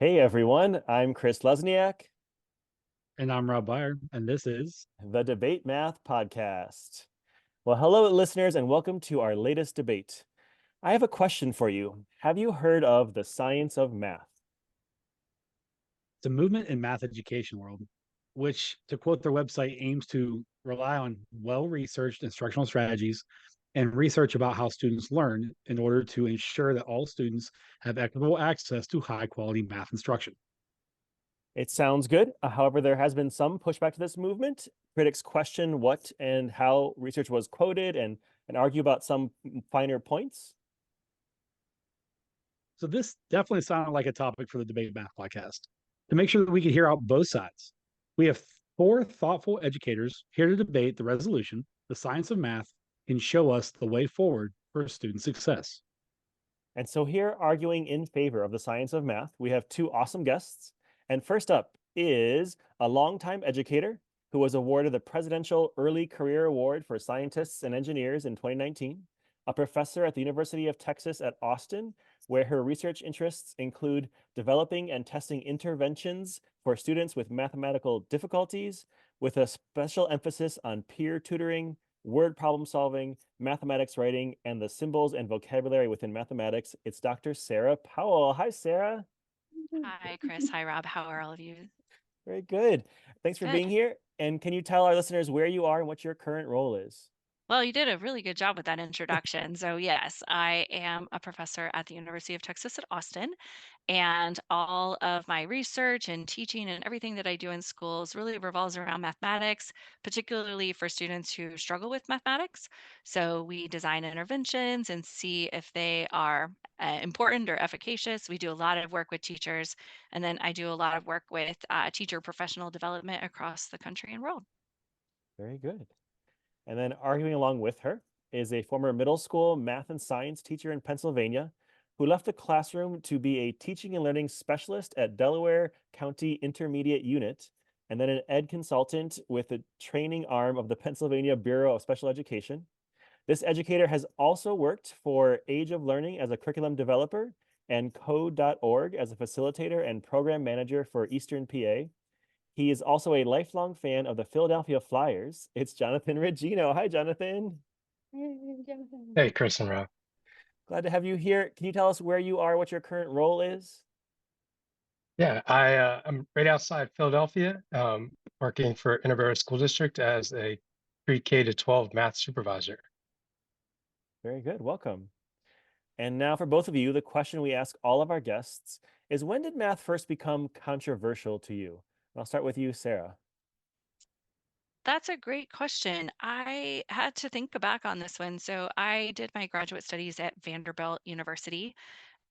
Hey everyone, I'm Chris Lesniak, And I'm Rob Byer, and this is the Debate Math Podcast. Well, hello listeners, and welcome to our latest debate. I have a question for you. Have you heard of the science of math? the movement in math education world, which, to quote their website, aims to rely on well-researched instructional strategies and research about how students learn in order to ensure that all students have equitable access to high-quality math instruction. It sounds good. However, there has been some pushback to this movement. Critics question what and how research was quoted and argue about some finer points. So this definitely sounded like a topic for the Debate Math podcast. To make sure that we could hear out both sides, we have four thoughtful educators here to debate the resolution, the science of math, and show us the way forward for student success. And so, here, arguing in favor of the science of math, we have two awesome guests. And first up is a longtime educator who was awarded the Presidential Early Career Award for Scientists and Engineers in 2019, a professor at the University of Texas at Austin, where her research interests include developing and testing interventions for students with mathematical difficulties, with a special emphasis on peer tutoring, word problem solving, mathematics writing, and the symbols and vocabulary within mathematics. It's Dr. Sarah Powell. Hi, Sarah. Hi, Chris. Hi, Rob. How are all of you? Very good. Thanks for being Good. here. And can you tell our listeners where you are and what your current role is? Well, you did a really good job with that introduction. So, yes, I am a professor at the University of Texas at Austin, and all of my research and teaching and everything that I do in schools really revolves around mathematics, particularly for students who struggle with mathematics. So, we design interventions and see if they are important or efficacious. We do a lot of work with teachers, and then I do a lot of work with teacher professional development across the country and world. Very good. And then arguing along with her is a former middle school math and science teacher in Pennsylvania who left the classroom to be a teaching and learning specialist at Delaware County Intermediate Unit, and then an ed consultant with the training arm of the Pennsylvania Bureau of Special Education. This educator has also worked for Age of Learning as a curriculum developer and code.org as a facilitator and program manager for Eastern PA. He is also a lifelong fan of the Philadelphia Flyers. It's Jonathan Regino. Hi, Jonathan. Hey, Chris and Rob. Glad to have you here. Can you tell us where you are, what your current role is? Yeah, I'm right outside Philadelphia, working for Inver School District as a pre-K to 12 math supervisor. Very good. Welcome. And now, for both of you, the question we ask all of our guests is, when did math first become controversial to you? I'll start with you, Sarah. That's a great question. I had to think back on this one. So, I did my graduate studies at Vanderbilt University,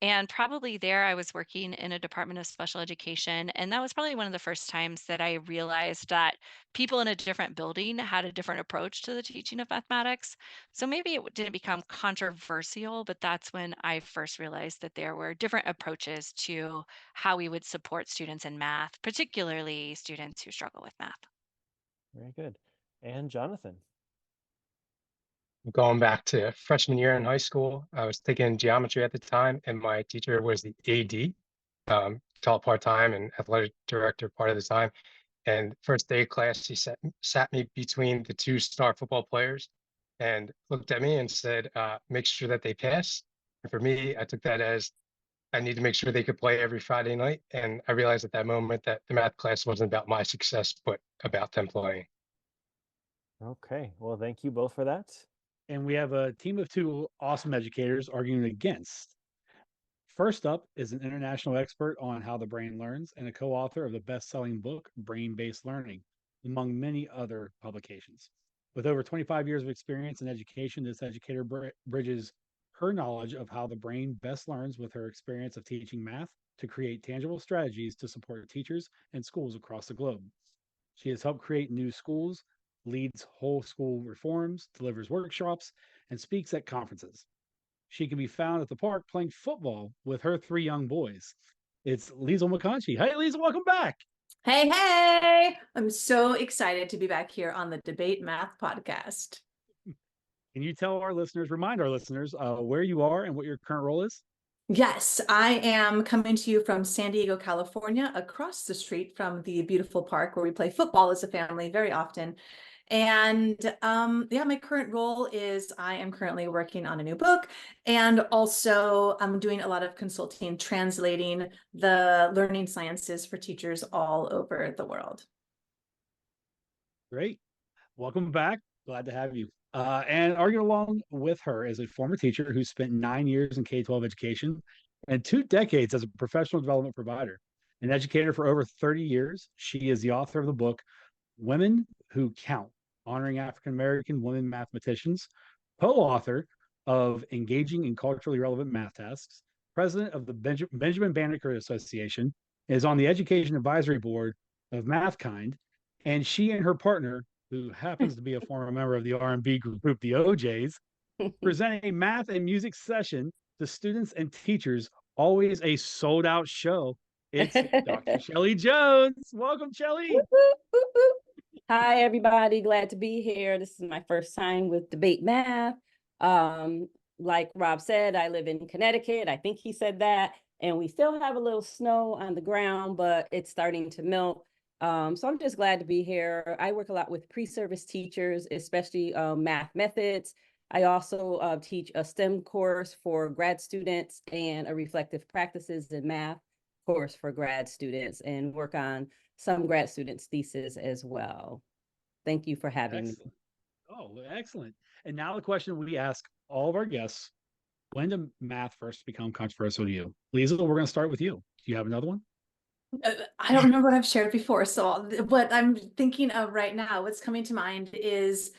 and probably there I was working in a department of special education. And that was probably one of the first times that I realized that people in a different building had a different approach to the teaching of mathematics. So, maybe it didn't become controversial, but that's when I first realized that there were different approaches to how we would support students in math, particularly students who struggle with math. Very good. And Jonathan. Going back to freshman year in high school, I was taking geometry at the time, and my teacher was the AD, taught part-time and athletic director part of the time. And first day of class, he sat me between the two star football players and looked at me and said, make sure that they pass. And for me, I took that as I need to make sure they could play every Friday night. And I realized at that moment that the math class wasn't about my success, but about them playing. Okay. Well, thank you both for that. And we have a team of two awesome educators arguing against. First up is an international expert on how the brain learns and a co author of the best selling book, Brain Based Learning, among many other publications. With over 25 years of experience in education, this educator bridges her knowledge of how the brain best learns with her experience of teaching math to create tangible strategies to support teachers and schools across the globe. She has helped create new schools, leads whole school reforms, delivers workshops, and speaks at conferences. She can be found at the park playing football with her three young boys. It's Liesl McConchy. Hey, Liesl, welcome back. Hey, hey! I'm so excited to be back here on the Debate Math Podcast. Can you tell our listeners, remind our listeners where you are and what your current role is? Yes, I am coming to you from San Diego, California, across the street from the beautiful park where we play football as a family very often. And yeah, my current role is I am currently working on a new book, and also I'm doing a lot of consulting, translating the learning sciences for teachers all over the world. Great. Welcome back. Glad to have you. And arguing along with her is a former teacher who spent 9 years in K-12 education and 2 decades as a professional development provider. An educator for over 30 years, she is the author of the book Women Who Count, Honoring African American Women Mathematicians, co-author of Engaging in Culturally Relevant Math Tasks, president of the Benjamin Banneker Association, is on the Education Advisory Board of MathKind, and she and her partner, who happens to be a former member of the R&B group, the OJs, present a math and music session to students and teachers, always a sold out show. It's Dr. Shelley Jones. Welcome, Shelley. Hi, everybody. Glad to be here. This is my first time with Debate Math. Like Rob said, I live in Connecticut. I think he said that. And we still have a little snow on the ground, but it's starting to melt. So I'm just glad to be here. I work a lot with pre-service teachers, especially math methods. I also teach a STEM course for grad students and a reflective practices in math course for grad students, and work on some grad students' thesis as well. Thank you for having me. Oh, excellent. And now the question we ask all of our guests: when did math first become controversial to you? Lisa, we're going to start with you. Do you have another one? I don't remember what I've shared before. So what I'm thinking of right now, what's coming to mind is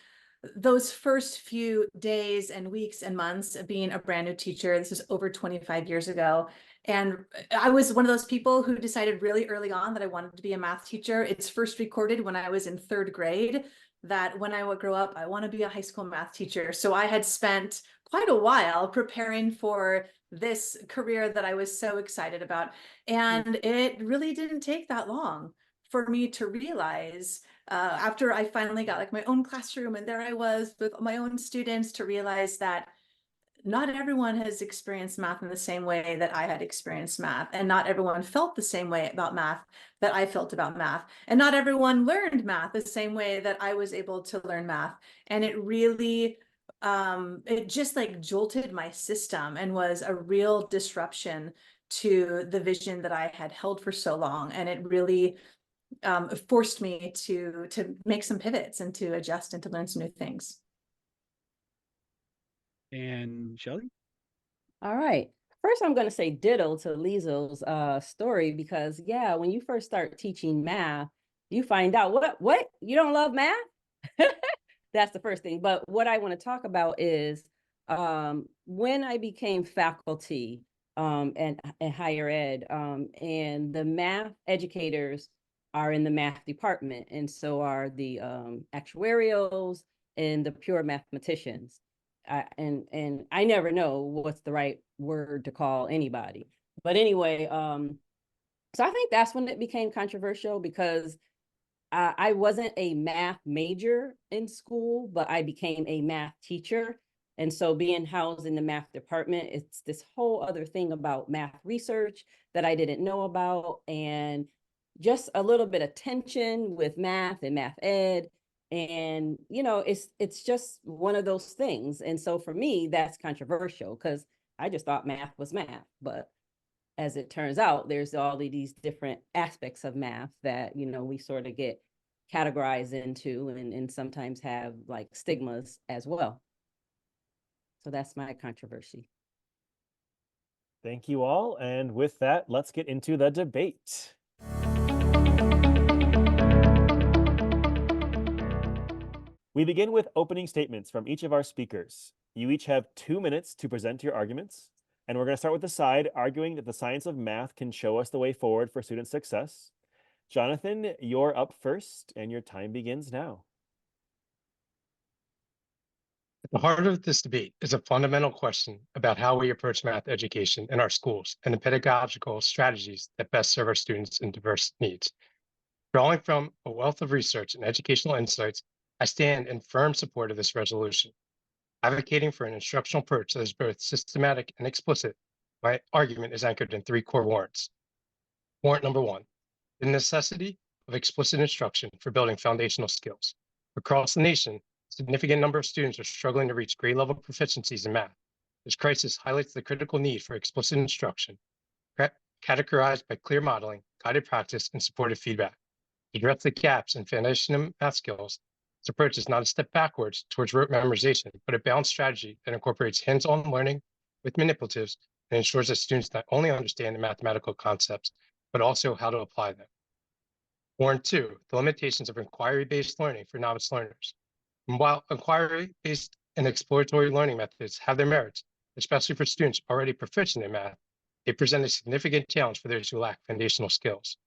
those first few days and weeks and months of being a brand new teacher. This is over 25 years ago. And I was one of those people who decided really early on that I wanted to be a math teacher. It's first recorded when I was in 3rd grade, that when I would grow up, I want to be a high school math teacher. So I had spent quite a while preparing for this career that I was so excited about. And it really didn't take that long for me to realize, after I finally got like my own classroom and there I was with my own students, to realize that not everyone has experienced math in the same way that I had experienced math, and not everyone felt the same way about math that I felt about math, and not everyone learned math the same way that I was able to learn math. And it really, it just like jolted my system and was a real disruption to the vision that I had held for so long. And it really forced me to make some pivots and to adjust and to learn some new things. And Shelley? All right. First, I'm going to say ditto to Lizo's story, because, yeah, when you first start teaching math, you find out what? You don't love math? That's the first thing. But what I want to talk about is when I became faculty and higher ed, and the math educators are in the math department, and so are the actuarials and the pure mathematicians. And I never know what's the right word to call anybody. But anyway, so I think that's when it became controversial, because I wasn't a math major in school, but I became a math teacher. And so being housed in the math department, it's this whole other thing about math research that I didn't know about, and just a little bit of tension with math and math ed. And, it's just one of those things. And so for me, that's controversial, because I just thought math was math. But as it turns out, there's all of these different aspects of math that, we sort of get categorized into, and sometimes have like stigmas as well. So that's my controversy. Thank you all. And with that, let's get into the debate. We begin with opening statements from each of our speakers. You each have 2 minutes to present your arguments. And we're going to start with the side arguing that the science of math can show us the way forward for student success. Jonathan, you're up first, and your time begins now. At the heart of this debate is a fundamental question about how we approach math education in our schools and the pedagogical strategies that best serve our students and diverse needs. Drawing from a wealth of research and educational insights, I stand in firm support of this resolution, advocating for an instructional approach that is both systematic and explicit, My argument is anchored in three core warrants. Warrant number one, the necessity of explicit instruction for building foundational skills. Across the nation, a significant number of students are struggling to reach grade level proficiencies in math. This crisis highlights the critical need for explicit instruction, categorized by clear modeling, guided practice, and supportive feedback. To address the gaps in foundational math skills, this approach is not a step backwards towards rote memorization, but a balanced strategy that incorporates hands-on learning with manipulatives and ensures that students not only understand the mathematical concepts, but also how to apply them. Warrant two, the limitations of inquiry-based learning for novice learners. And while inquiry-based and exploratory learning methods have their merits, especially for students already proficient in math, they present a significant challenge for those who lack foundational skills.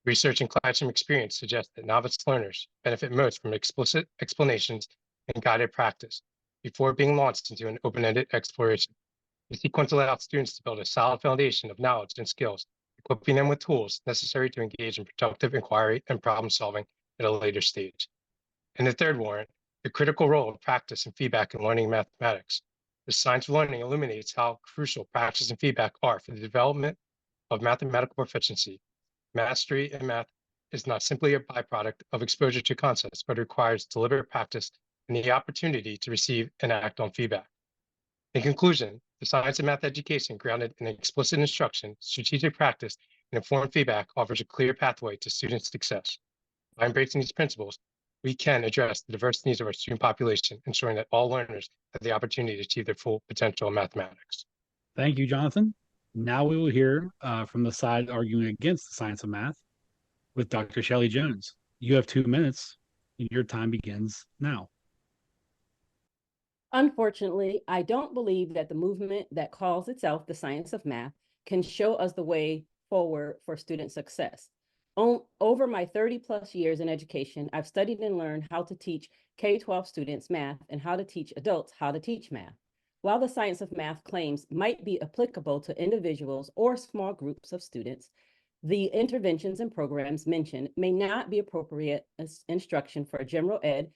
Research and classroom experience suggests that novice learners benefit most from explicit explanations and guided practice before being launched into an open-ended exploration. The sequence allows students to build a solid foundation of knowledge and skills, equipping them with tools necessary to engage in productive inquiry and problem solving at a later stage. And the third warrant, the critical role of practice and feedback in learning mathematics. The science of learning illuminates how crucial practice and feedback are for the development of mathematical proficiency. Mastery in math is not simply a byproduct of exposure to concepts, but requires deliberate practice and the opportunity to receive and act on feedback. In conclusion, the science of math education grounded in explicit instruction, strategic practice, and informed feedback offers a clear pathway to student success. By embracing these principles, we can address the diverse needs of our student population, ensuring that all learners have the opportunity to achieve their full potential in mathematics. Thank you, Jonathan. Now we will hear from the side arguing against the science of math with Dr. Shelley Jones. You have 2 minutes, and your time begins now. Unfortunately, I don't believe that the movement that calls itself the science of math can show us the way forward for student success. Over my 30 plus years in education, I've studied and learned how to teach K-12 students math and how to teach adults how to teach math. While the science of math claims might be applicable to individuals or small groups of students, the interventions and programs mentioned may not be appropriate as instruction for general ed,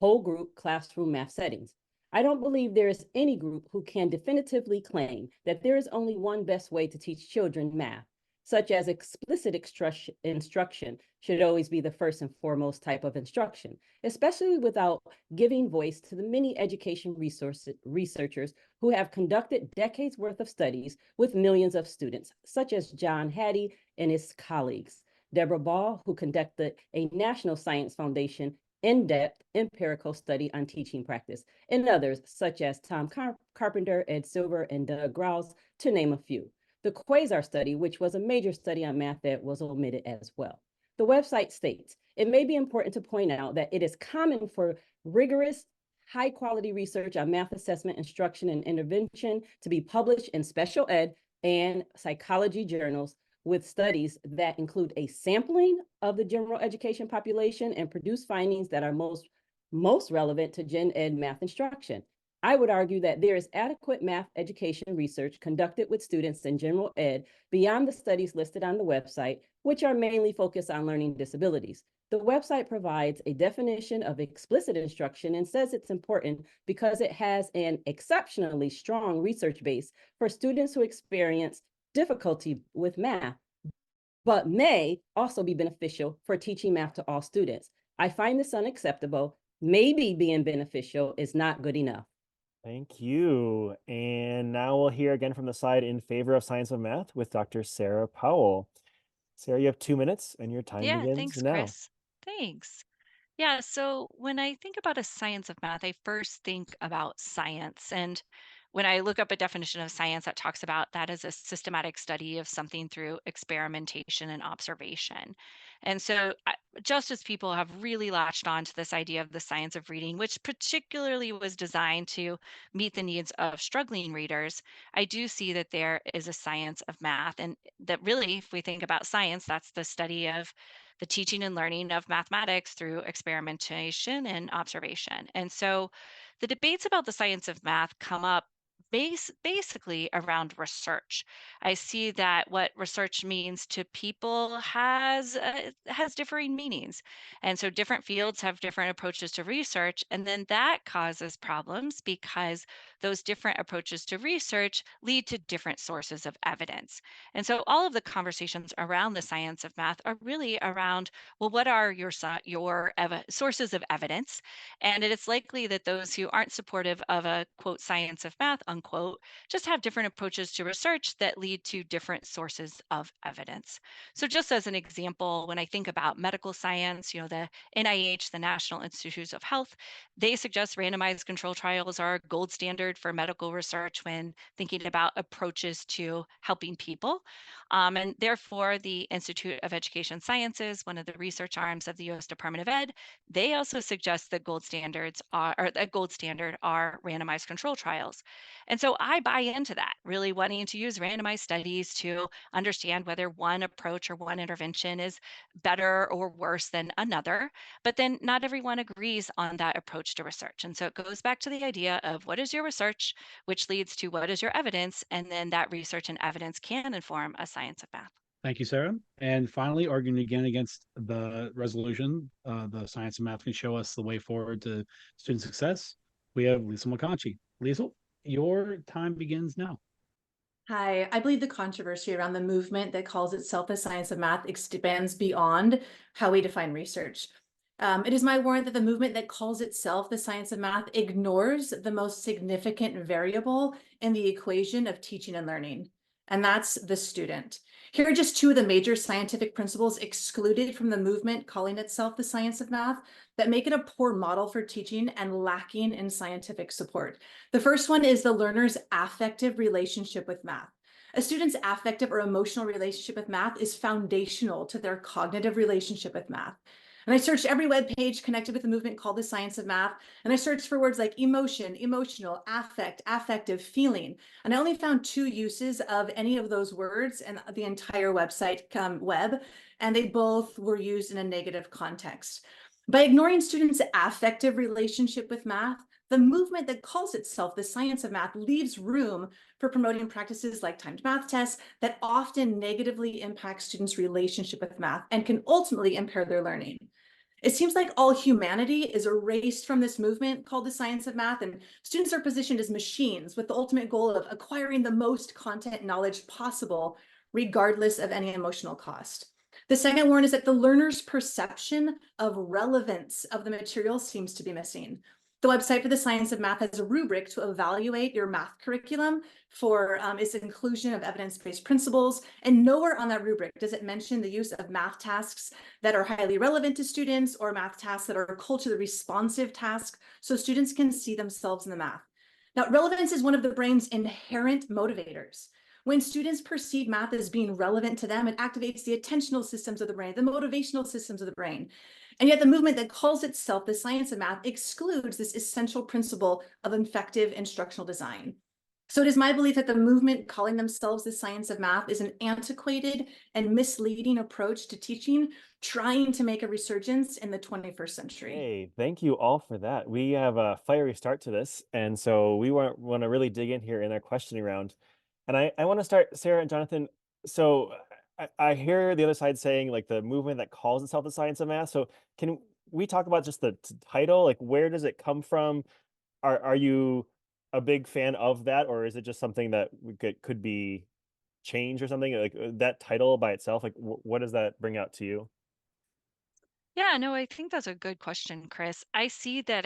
whole group classroom math settings. I don't believe there is any group who can definitively claim that there is only one best way to teach children math, such as explicit instruction should always be the first and foremost type of instruction, especially without giving voice to the many education researchers who have conducted decades worth of studies with millions of students, such as John Hattie and his colleagues, Deborah Ball, who conducted a National Science Foundation in-depth empirical study on teaching practice, and others such as Tom Carpenter, Ed Silver, and Doug Grouse, to name a few. The Quasar study, which was a major study on math that was omitted as well. The website states, it may be important to point out that it is common for rigorous, high-quality research on math assessment, instruction, and intervention to be published in special ed and psychology journals with studies that include a sampling of the general education population and produce findings that are most relevant to gen ed math instruction. I would argue that there is adequate math education research conducted with students in general ed beyond the studies listed on the website, which are mainly focused on learning disabilities. The website provides a definition of explicit instruction and says it's important because it has an exceptionally strong research base for students who experience difficulty with math, but may also be beneficial for teaching math to all students. I find this unacceptable. Maybe being beneficial is not good enough. Thank you. And now we'll hear again from the side in favor of science of math with Dr. Sarah Powell. Sarah, you have 2 minutes and your time Yeah, begins thanks, now. Chris. Thanks. Yeah, so when I think about a science of math, I first think about science. And when I look up a definition of science that talks about that as a systematic study of something through experimentation and observation. And so, just as people have really latched on to this idea of the science of reading, which particularly was designed to meet the needs of struggling readers, I do see that there is a science of math. And that really, if we think about science, that's the study of the teaching and learning of mathematics through experimentation and observation. And so the debates about the science of math come up basically around research. I see that what research means to people has differing meanings, and so different fields have different approaches to research, and then that causes problems because those different approaches to research lead to different sources of evidence. And so all of the conversations around the science of math are really around, well, what are your sources of evidence? And it is likely that those who aren't supportive of a quote science of math unquote just have different approaches to research that lead to different sources of evidence. So just as an example, when I think about medical science, the NIH, the National Institutes of Health, they suggest randomized control trials are a gold standard for medical research when thinking about approaches to helping people. And therefore, the Institute of Education Sciences, one of the research arms of the US Department of Ed, they also suggest that gold standard are randomized control trials. And so I buy into that, really wanting to use randomized studies to understand whether one approach or one intervention is better or worse than another. But then not everyone agrees on that approach to research. And so it goes back to the idea of what is your research, which leads to what is your evidence, and then that research and evidence can inform a science of math. Thank you, Sarah. And finally, arguing again against the resolution, the science of math can show us the way forward to student success. We have Liesl McConchie. Liesl, your time begins now. Hi, I believe the controversy around the movement that calls itself the science of math expands beyond how we define research. It is my warrant that the movement that calls itself the science of math ignores the most significant variable in the equation of teaching and learning, and that's the student. Here are just two of the major scientific principles excluded from the movement calling itself the science of math that make it a poor model for teaching and lacking in scientific support. The first one is the learner's affective relationship with math. A student's affective or emotional relationship with math is foundational to their cognitive relationship with math. And I searched every web page connected with the movement called the science of math, and I searched for words like emotion, emotional, affect, affective, feeling. And I only found 2 uses of any of those words in the entire website web, and they both were used in a negative context. By ignoring students' affective relationship with math, the movement that calls itself the science of math leaves room for promoting practices like timed math tests that often negatively impact students' relationship with math and can ultimately impair their learning. It seems like all humanity is erased from this movement called the science of math, and students are positioned as machines with the ultimate goal of acquiring the most content knowledge possible, regardless of any emotional cost. The second warning is that the learner's perception of relevance of the material seems to be missing. The website for the science of math has a rubric to evaluate your math curriculum for its inclusion of evidence-based principles. And nowhere on that rubric does it mention the use of math tasks that are highly relevant to students or math tasks that are culturally responsive tasks so students can see themselves in the math. Now, relevance is one of the brain's inherent motivators. When students perceive math as being relevant to them, it activates the attentional systems of the brain, the motivational systems of the brain. And yet the movement that calls itself the science of math excludes this essential principle of effective instructional design. So it is my belief that the movement calling themselves the science of math is an antiquated and misleading approach to teaching, trying to make a resurgence in the 21st century. Hey, thank you all for that. We have a fiery start to this, and so we want to really dig in here in our questioning round. And I want to start, Sarah and Jonathan. So I hear the other side saying like the movement that calls itself the science of math. So can we talk about just the title? Like, where does it come from? Are you a big fan of that, or is it just something that could be changed or something? Like that title by itself, like what does that bring out to you? Yeah, no, I think that's a good question, Chris. I see that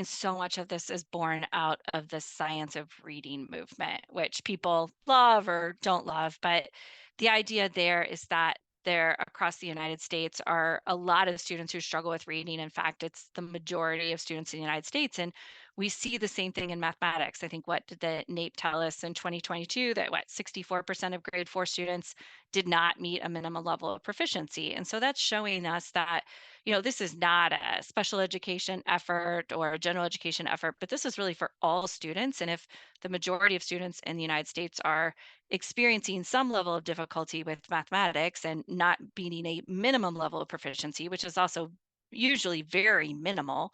so much of this is born out of the science of reading movement, which people love or don't love. But the idea there is that there across the United States are a lot of students who struggle with reading. In fact, it's the majority of students in the United States. And we see the same thing in mathematics. I think what did the NAEP tell us in 2022 that 64% of grade 4 students did not meet a minimum level of proficiency. And so that's showing us that, this is not a special education effort or a general education effort, but this is really for all students. And if the majority of students in the United States are experiencing some level of difficulty with mathematics and not meeting a minimum level of proficiency, which is also usually very minimal,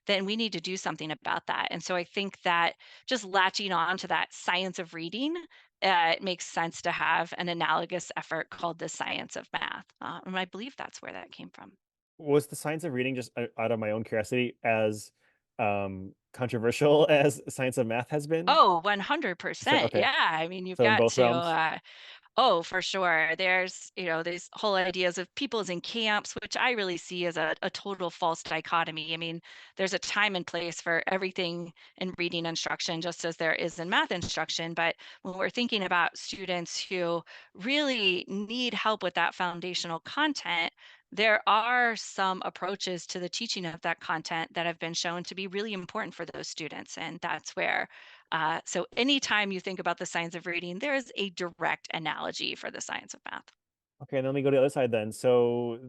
then we need to do something about that. And so I think that just latching on to that science of reading, it makes sense to have an analogous effort called the science of math. And I believe that's where that came from. Was the science of reading, just out of my own curiosity, as controversial as science of math has been? Oh, So, 100%. okay, Yeah. I mean, you've so in got both to, realms. oh, for sure. There's, these whole ideas of peoples in camps, which I really see as a total false dichotomy. I mean, there's a time and place for everything in reading instruction, just as there is in math instruction. But when we're thinking about students who really need help with that foundational content, there are some approaches to the teaching of that content that have been shown to be really important for those students. And that's where so anytime you think about the science of reading, there is a direct analogy for the science of math. Okay, and then we go to the other side then. So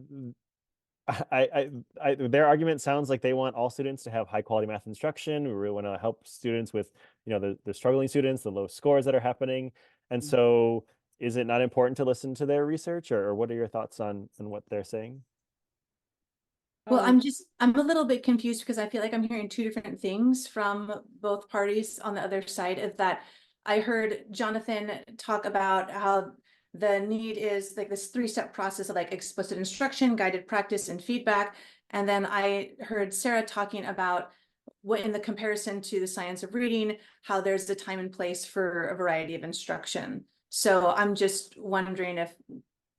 their argument sounds like they want all students to have high quality math instruction. We really want to help students with, the struggling students, the low scores that are happening. And Mm. so is it not important to listen to their research, or what are your thoughts on what they're saying? Well, Um, I'm a little bit confused because I feel like I'm hearing two different things from both parties on the other side of that. I heard Jonathan talk about how the need is like this three-step process of like explicit instruction, guided practice, and feedback. And then I heard Sarah talking about what in the comparison to the science of reading, how there's a time and place for a variety of instruction. So I'm just wondering if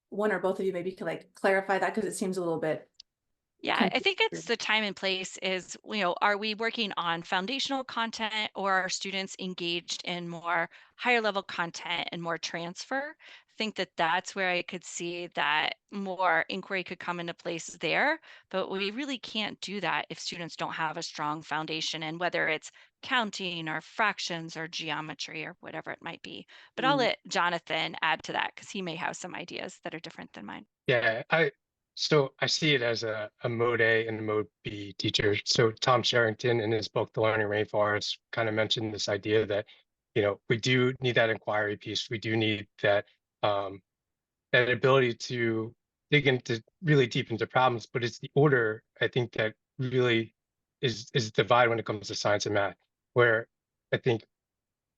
one or both of you maybe could like clarify that because it seems a little bit Yeah, I think it's confusing. the time and place is, are we working on foundational content or are students engaged in more higher level content and more transfer? I think that that's where I could see that more inquiry could come into place there, but we really can't do that if students don't have a strong foundation in whether it's counting or fractions or geometry or whatever it might be. But I'll mm, let Jonathan add to that because he may have some ideas that are different than mine. Yeah, I see it as a mode A and a mode B teacher. So Tom Sherrington in his book The Learning Rainforest kind of mentioned this idea that, we do need that inquiry piece. We do need um that ability to dig into really deep into problems, but it's the order I think that really is divided when it comes to science and math, where I think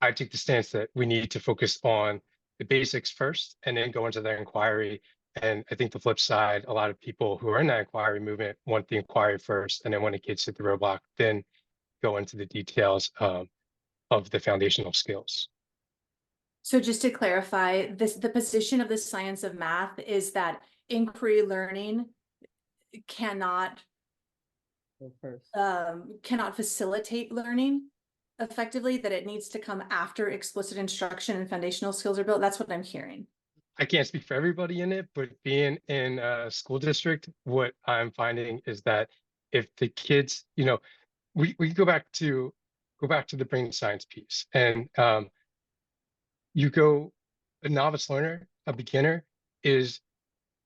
I take the stance that we need to focus on the basics first and then go into the inquiry. And I think the flip side, a lot of people who are in that inquiry movement want the inquiry first, and then when the kids hit the roadblock, then go into the details of the foundational skills. So just to clarify, the position of the science of math is that inquiry learning cannot go first. cannot facilitate learning effectively, that it needs to come after explicit instruction and foundational skills are built. That's what I'm hearing. I can't speak for everybody in it, but being in a school district, what I'm finding is that if the kids, we go back to the brain science piece, and you go a novice learner, a beginner is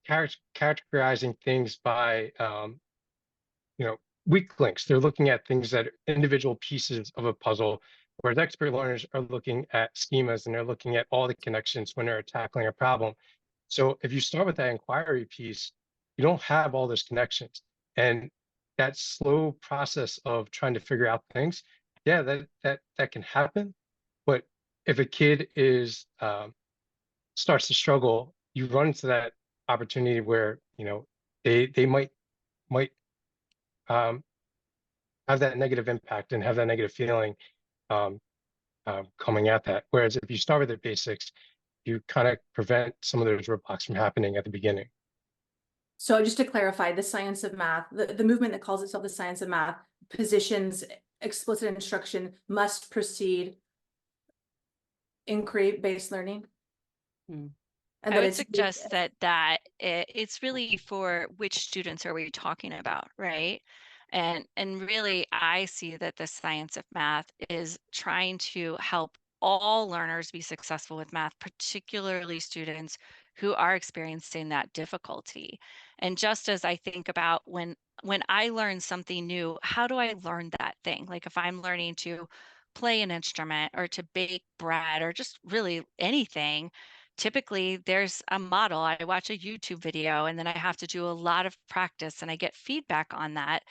categorizing things by weak links. They're looking at things that are individual pieces of a puzzle, whereas expert learners are looking at schemas and they're looking at all the connections when they're tackling a problem. So if you start with that inquiry piece, you don't have all those connections. And that slow process of trying to figure out things, yeah, that can happen. But if a kid is starts to struggle, you run into that opportunity where they might um, have that negative impact and have that negative feeling um, coming at that. Whereas if you start with the basics, you kind of prevent some of those roadblocks from happening at the beginning. So just to clarify, the science of math, the movement that calls itself the science of math positions explicit instruction must precede inquiry-based learning. Hmm. And I that would it's suggest it's really for which students are we talking about, right? And really, I see that the science of math is trying to help all learners be successful with math, particularly students who are experiencing that difficulty. And just as I think about when I learn something new, how do I learn that thing? Like if I'm learning to play an instrument or to bake bread or just really anything, typically there's a model. I watch a YouTube video and then I have to do a lot of practice and I get feedback on that.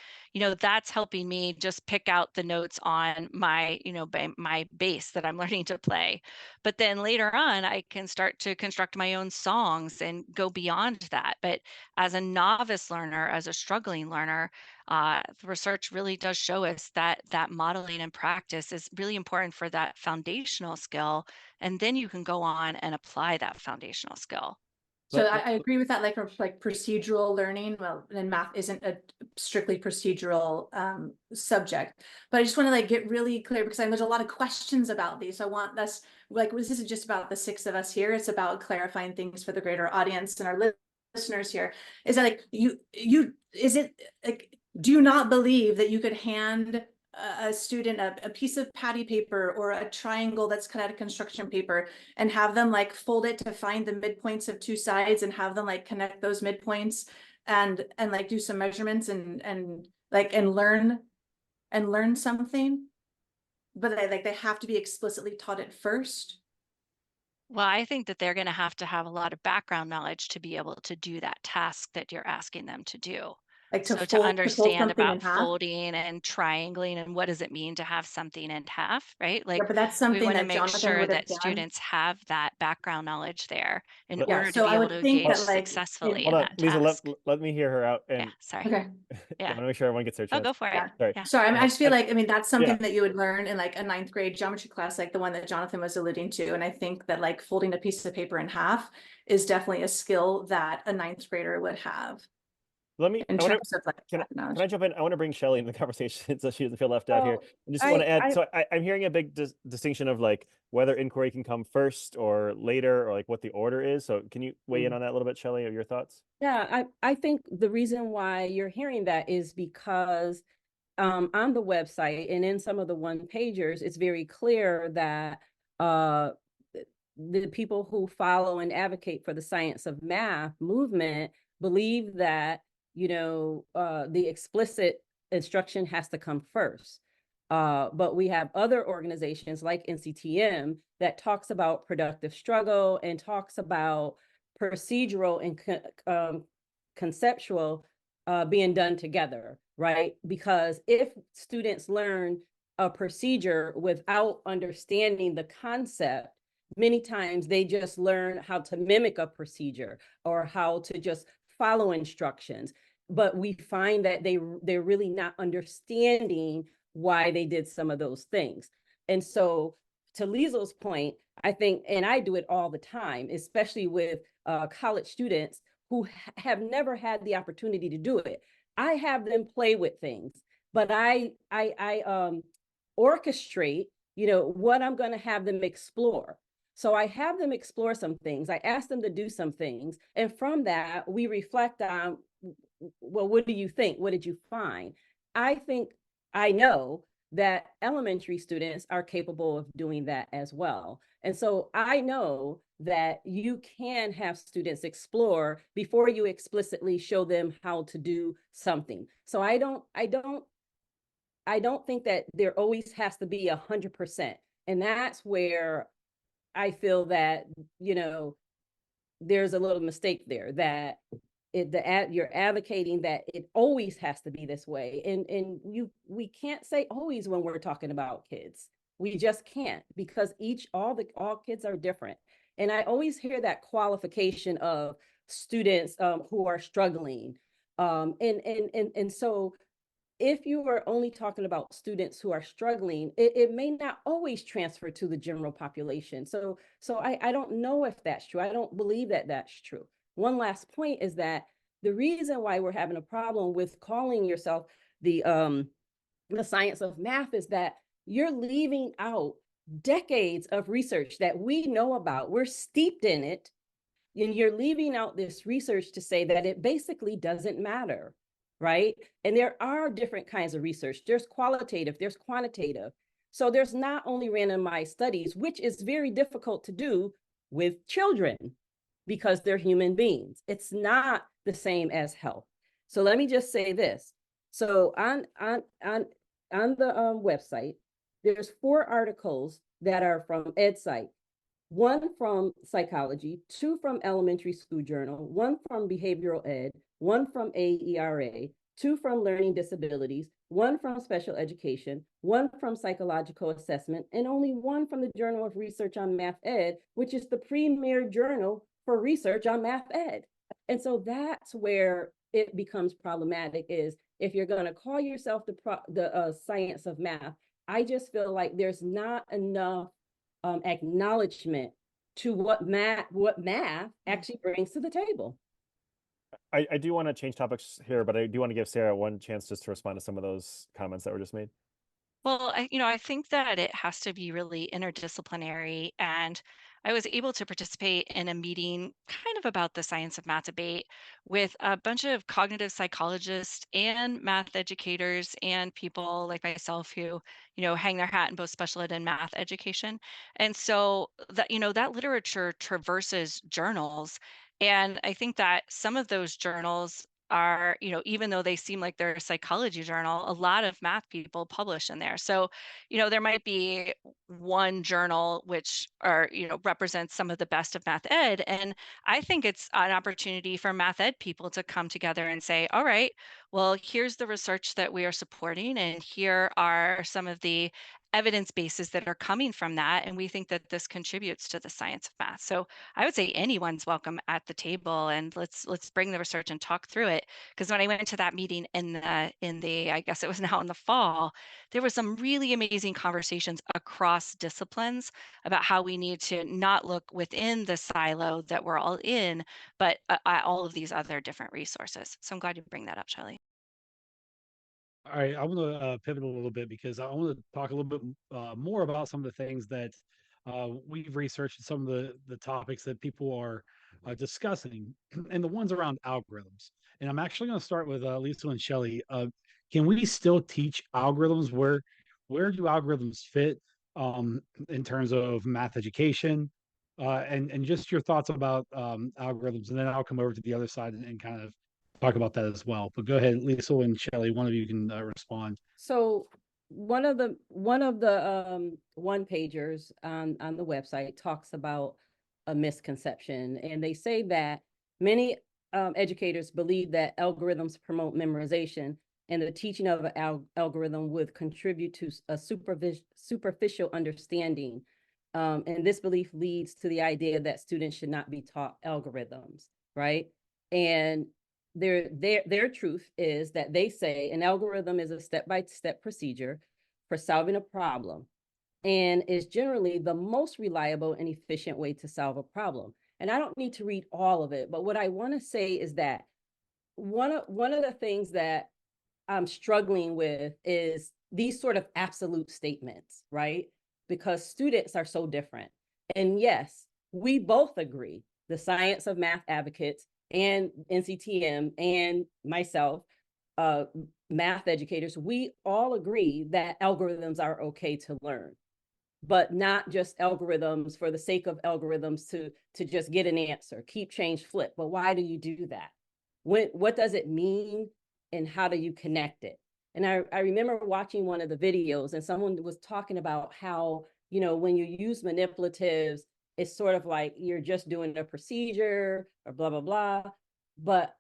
That's helping me just pick out the notes on my, my bass that I'm learning to play. But then later on, I can start to construct my own songs and go beyond that. But as a novice learner, as a struggling learner, The research really does show us that that modeling and practice is really important for that foundational skill, and then you can go on and apply that foundational skill. So Let- I agree with that, like procedural learning. Well, and math isn't a strictly procedural subject, but I just want to like get really clear because there's a lot of questions about these. So I want us, like, this isn't just about the 6 of us here. It's about clarifying things for the greater audience and our listeners here. Is that like is it like, do you not believe that you could hand a student a piece of patty paper or a triangle that's cut out of construction paper and have them like fold it to find the midpoints of 2 sides and have them like connect those midpoints and like do some measurements and learn something, but they have to be explicitly taught it first? Well, I think that they're going to have a lot of background knowledge to be able to do that task that you're asking them to do. Like So to to fold understand something in about half? folding and triangling and what does it mean to have something in half, right? Yeah, Like but that's we something want to that make Jonathan sure would have that done. students have that background knowledge there in let- Yeah, order to so be I able to would think engage that like successfully Hold in on, that Lisa, task. let me hear her out. Yeah, And sorry. okay. I Yeah. want to make sure everyone gets their Oh, chance. go for it. Yeah. Sorry. Yeah. Sorry, I just feel like, I mean, that's something Yeah. that you would learn in like a 9th grade geometry class, like the one that Jonathan was alluding to. And I think that like folding a piece of paper in half is definitely a skill that a 9th grader would have Let me, in I want to, terms of like can knowledge. I jump in? I want to bring Shelly in the conversation so she doesn't feel left out here. So I just want to add, I so I'm hearing a big distinction of like whether inquiry can come first or later or like what the order is. So can you weigh in on that a little bit, Shelly, of your thoughts? yeah, I think the reason why you're hearing that is because on the website and in some of the one pagers, it's very clear that the people who follow and advocate for the science of math movement believe that, the explicit instruction has to come first. But we have other organizations like NCTM that talks about productive struggle and talks about procedural and conceptual being done together, right? Because if students learn a procedure without understanding the concept, many times they just learn how to mimic a procedure or how to just follow instructions. But we find that they're really not understanding why they did some of those things. And so to Liesel's point, I think, and I do it all the time, especially with college students who have never had the opportunity to do it. I have them play with things, but I orchestrate, what I'm going to have them explore. So I have them explore some things. I ask them to do some things. And from that, we reflect on, well, what do you think? What did you find? I know that elementary students are capable of doing that as well. And so I know that you can have students explore before you explicitly show them how to do something. So I don't think that there always has to be 100%. And that's where I feel that, there's a little mistake there, that you're advocating that it always has to be this way. And we can't say always when we're talking about kids. We just can't, because all kids are different. And I always hear that qualification of students who are struggling. And so if you are only talking about students who are struggling, it may not always transfer to the general population. So I don't know if that's true. I don't believe that that's true. One last point is that the reason why we're having a problem with calling yourself the science of math is that you're leaving out decades of research that we know about. We're steeped in it, and you're leaving out this research to say that it basically doesn't matter, right? And there are different kinds of research. There's qualitative, there's quantitative. So there's not only randomized studies, which is very difficult to do with children because they're human beings. It's not the same as health. So let me just say this. So on the website, there's 4 articles that are from EdSite. 1 from psychology, 2 from elementary school journal, 1 from behavioral ed, 1 from AERA, 2 from learning disabilities, 1 from special education, 1 from psychological assessment, and only 1 from the Journal of Research on Math Ed, which is the premier journal for research on math ed. And so that's where it becomes problematic, is if you're going to call yourself the science of math, I just feel like there's not enough acknowledgement to what math actually brings to the table. I do want to change topics here, but I do want to give Sarah one chance just to respond to some of those comments that were just made. Well, I think that it has to be really interdisciplinary. And I was able to participate in a meeting kind of about the science of math debate with a bunch of cognitive psychologists and math educators and people like myself who, hang their hat in both special ed and math education. And so that literature traverses journals. And I think that some of those journals are, even though they seem like they're a psychology journal, a lot of math people publish in there. So, there might be one journal which represents some of the best of math ed. And I think it's an opportunity for math ed people to come together and say, all right, well, here's the research that we are supporting, and here are some of the evidence bases that are coming from that. And we think that this contributes to the science of math. So I would say anyone's welcome at the table, and let's bring the research and talk through it. Because when I went to that meeting in the I guess it was now in the fall, there was some really amazing conversations across disciplines about how we need to not look within the silo that we're all in, but at all of these other different resources. So I'm glad you bring that up, Shelley. All right, I want to pivot a little bit because I want to talk a little bit more about some of the things that we've researched, and some of the topics that people are discussing, and the ones around algorithms. And I'm actually going to start with Lisa and Shelley. Can we still teach algorithms? Where do algorithms fit in terms of math education? And just your thoughts about algorithms, and then I'll come over to the other side and kind of talk about that as well. But go ahead, Lisa and Shelley, one of you can respond. So one of the one pagers on the website talks about a misconception, and they say that many educators believe that algorithms promote memorization, and the teaching of an algorithm would contribute to a superficial understanding. And this belief leads to the idea that students should not be taught algorithms, right? And their truth is that they say an algorithm is a step-by-step procedure for solving a problem, and is generally the most reliable and efficient way to solve a problem. And I don't need to read all of it, but what I want to say is that one of the things that I'm struggling with is these sort of absolute statements, right? Because students are so different. And yes, we both agree, the science of math advocates and NCTM and myself, math educators, we all agree that algorithms are okay to learn, but not just algorithms for the sake of algorithms to just get an answer, keep, change, flip. But why do you do that? What does it mean, and how do you connect it? And I remember watching one of the videos, and someone was talking about how, when you use manipulatives, it's sort of like you're just doing a procedure or blah, blah, blah. But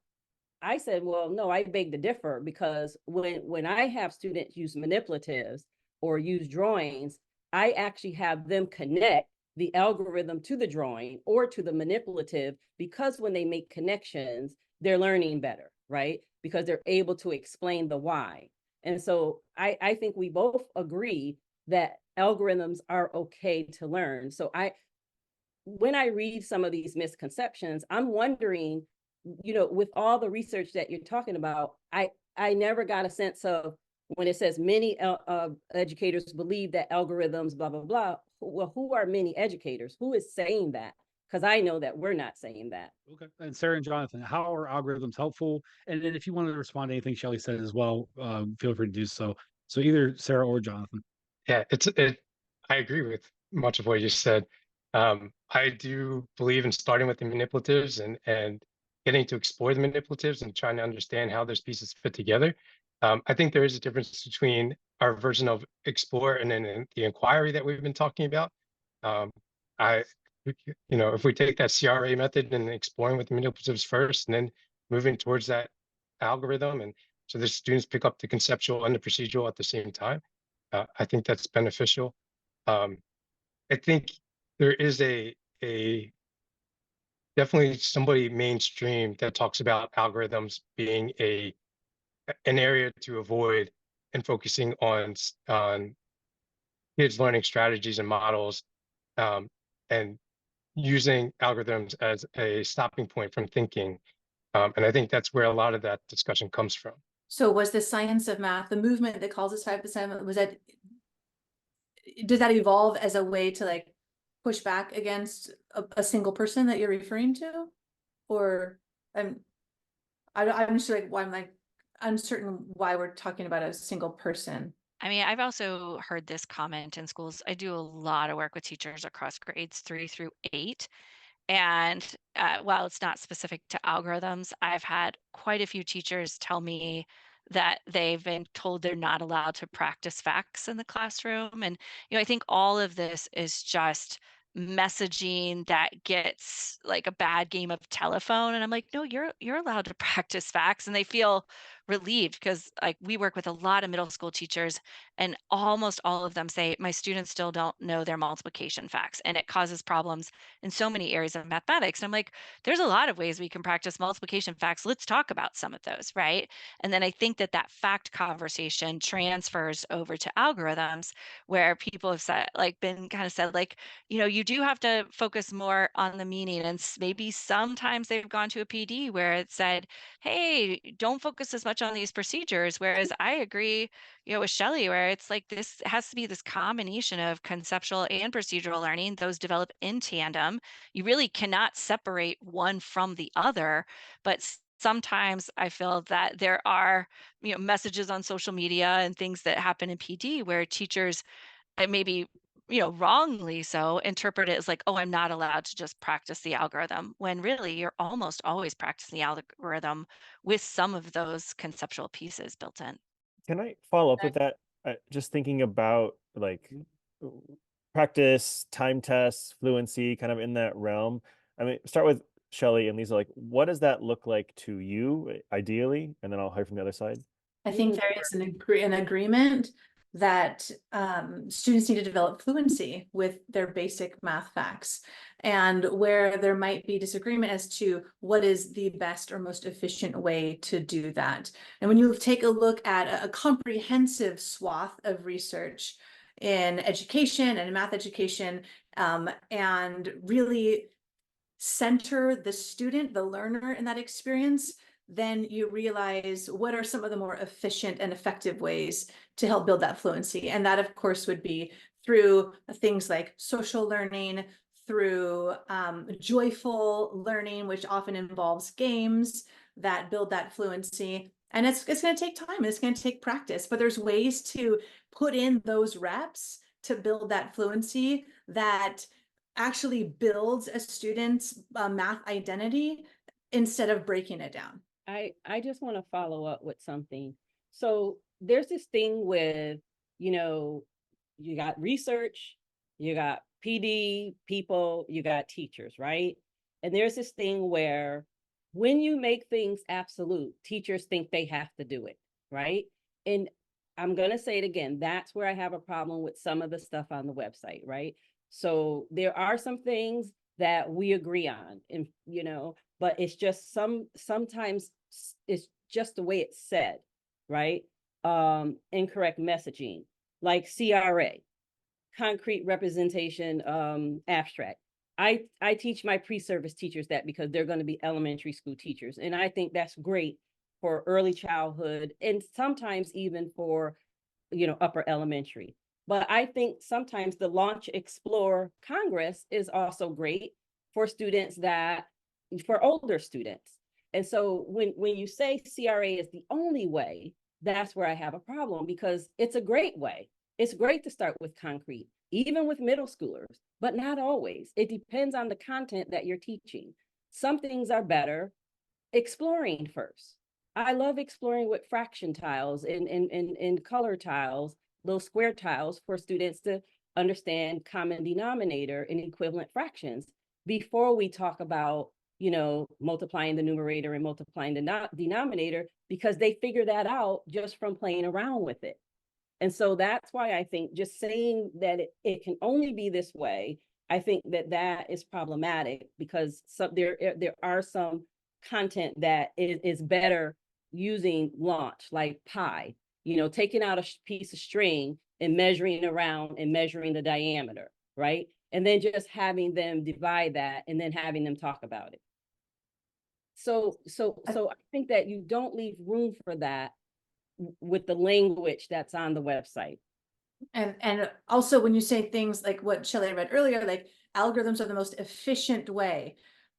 I said, well, no, I beg to differ, because when I have students use manipulatives or use drawings, I actually have them connect the algorithm to the drawing or to the manipulative, because when they make connections, they're learning better, right? Because they're able to explain the why. And so I think we both agree that algorithms are okay to learn. So when I read some of these misconceptions, I'm wondering, with all the research that you're talking about, I never got a sense of, when it says many educators believe that algorithms, blah, blah, blah. Well, who are many educators? Who is saying that? Because I know that we're not saying that. Okay. And Sarah and Jonathan, how are algorithms helpful? And then if you want to respond to anything Shelley said as well, feel free to do so. So either Sarah or Jonathan. Yeah, I agree with much of what you said. I do believe in starting with the manipulatives and getting to explore the manipulatives and trying to understand how those pieces fit together. I think there is a difference between our version of explore and then the inquiry that we've been talking about. I, if we take that CRA method and exploring with the manipulatives first, and then moving towards that algorithm, and so the students pick up the conceptual and the procedural at the same time. I think that's beneficial. I think there is a definitely somebody mainstream that talks about algorithms being a an area to avoid and focusing on kids learning strategies and models, and using algorithms as a stopping point from thinking. And I think that's where a lot of that discussion comes from. So was the science of math, the movement that calls us 5%, was that, did that evolve as a way to like push back against a single person that you're referring to? Or I'm just like, why I'm like uncertain why we're talking about a single person. I mean, I've also heard this comment in schools. I do a lot of work with teachers across grades 3 through 8. And while it's not specific to algorithms, I've had quite a few teachers tell me that they've been told they're not allowed to practice facts in the classroom. And, I think all of this is just messaging that gets like a bad game of telephone. And I'm like, no, you're allowed to practice facts. And they feel relieved because like we work with a lot of middle school teachers and almost all of them say my students still don't know their multiplication facts and it causes problems in so many areas of mathematics. And I'm like, there's a lot of ways we can practice multiplication facts. Let's talk about some of those, right? And then I think that fact conversation transfers over to algorithms where people have said, like, been kind of said, like, you do have to focus more on the meaning. And maybe sometimes they've gone to a PD where it said, hey, don't focus as much on these procedures. Whereas I agree, with Shelley, where it's like this has to be this combination of conceptual and procedural learning. Those develop in tandem. You really cannot separate one from the other. But sometimes I feel that there are, messages on social media and things that happen in PD where teachers maybe wrongly so interpret it as like, oh, I'm not allowed to just practice the algorithm, when really you're almost always practicing the algorithm with some of those conceptual pieces built in. Can I follow up with that? Just thinking about like practice, time tests, fluency, kind of in that realm. I mean, start with Shelley and Lisa. Like, what does that look like to you, ideally? And then I'll hear from the other side. I think there is an agreement that students need to develop fluency with their basic math facts, and where there might be disagreement as to what is the best or most efficient way to do that. And when you take a look at a comprehensive swath of research in education and math education, and really center the student, the learner in that experience, then you realize what are some of the more efficient and effective ways to help build that fluency. And that, of course, would be through things like social learning, through joyful learning, which often involves games that build that fluency. And it's going to take time, it's going to take practice, but there's ways to put in those reps to build that fluency that actually builds a student's math identity instead of breaking it down. I just want to follow up with something. So there's this thing with, you got research, you got PD people, you got teachers, right? And there's this thing where when you make things absolute, teachers think they have to do it, right? And I'm going to say it again, that's where I have a problem with some of the stuff on the website, right? So there are some things that we agree on, and but it's just sometimes it's just the way it's said, right? Incorrect messaging, like CRA, concrete representation, abstract. I teach my pre-service teachers that because they're going to be elementary school teachers, and I think that's great for early childhood and sometimes even for upper elementary. But I think sometimes the Launch Explore Congress is also great for students for older students. And so when you say CRA is the only way, that's where I have a problem, because it's a great way. It's great to start with concrete, even with middle schoolers, but not always. It depends on the content that you're teaching. Some things are better exploring first. I love exploring with fraction tiles and color tiles, little square tiles, for students to understand common denominator and equivalent fractions before we talk about, multiplying the numerator and multiplying the denominator, because they figure that out just from playing around with it. And so that's why I think just saying that it can only be this way, I think that is problematic, because there are some content that is better using launch, like pi, taking out a piece of string and measuring around and measuring the diameter, right? And then just having them divide that and then having them talk about it. So I think that you don't leave room for that with the language that's on the website. And also when you say things like what Shelley read earlier, like algorithms are the most efficient way.